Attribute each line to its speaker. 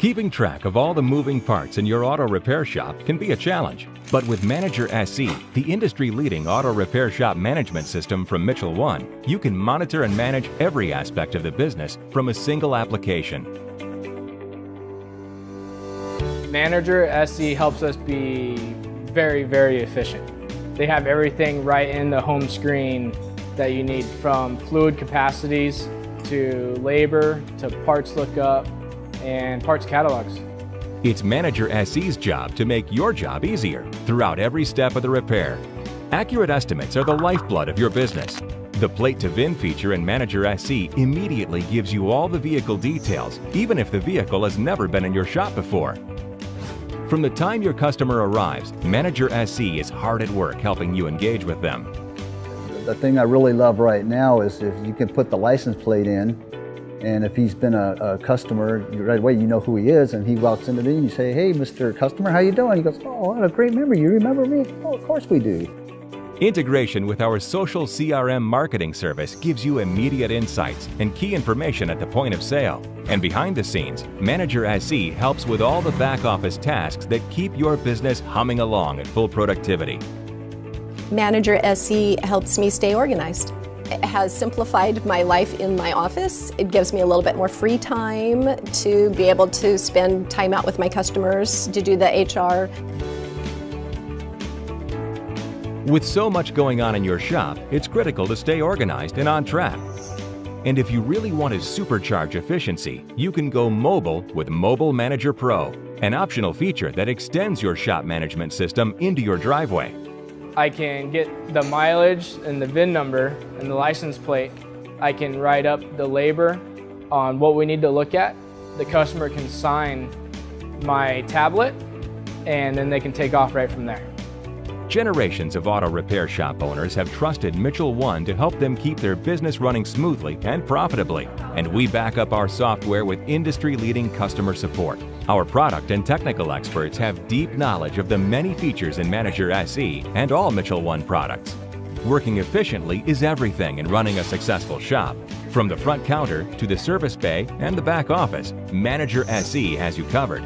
Speaker 1: Keeping track of all the moving parts in your auto repair shop can be a challenge. But with Manager SE, the industry-leading auto repair shop management system from Mitchell 1, you can monitor and manage every aspect of the business from a single application.
Speaker 2: Manager SE helps us be very, very efficient. They have everything right in the home screen that you need, from fluid capacities to labor to parts lookup and parts catalogs.
Speaker 1: It's Manager SE's job to make your job easier throughout every step of the repair. Accurate estimates are the lifeblood of your business. The Plate to VIN feature in Manager SE immediately gives you all the vehicle details, even if the vehicle has never been in your shop before. From the time your customer arrives, Manager SE is hard at work helping you engage with them.
Speaker 3: The thing I really love right now is if you can put the license plate in, and if he's been a customer, right away you know who he is, and he walks into me and you say, "Hey, Mr. Customer, how you doing?" He goes, "Oh, what a great memory. You remember me?" "Oh, of course we do."
Speaker 1: Integration with our social CRM marketing service gives you immediate insights and key information at the point of sale. And behind the scenes, Manager SE helps with all the back office tasks that keep your business humming along at full productivity.
Speaker 4: Manager SE helps me stay organized. It has simplified my life in my office. It gives me a little bit more free time to be able to spend time out with my customers, to do the HR.
Speaker 1: With so much going on in your shop, it's critical to stay organized and on track. And if you really want to supercharge efficiency, you can go mobile with Mobile Manager Pro, an optional feature that extends your shop management system into your driveway.
Speaker 2: I can get the mileage and the VIN number and the license plate. I can write up the labor on what we need to look at. The customer can sign my tablet, and then they can take off right from there.
Speaker 1: Generations of auto repair shop owners have trusted Mitchell 1 to help them keep their business running smoothly and profitably. And we back up our software with industry-leading customer support. Our product and technical experts have deep knowledge of the many features in Manager SE and all Mitchell 1 products. Working efficiently is everything in running a successful shop. From the front counter to the service bay and the back office, Manager SE has you covered.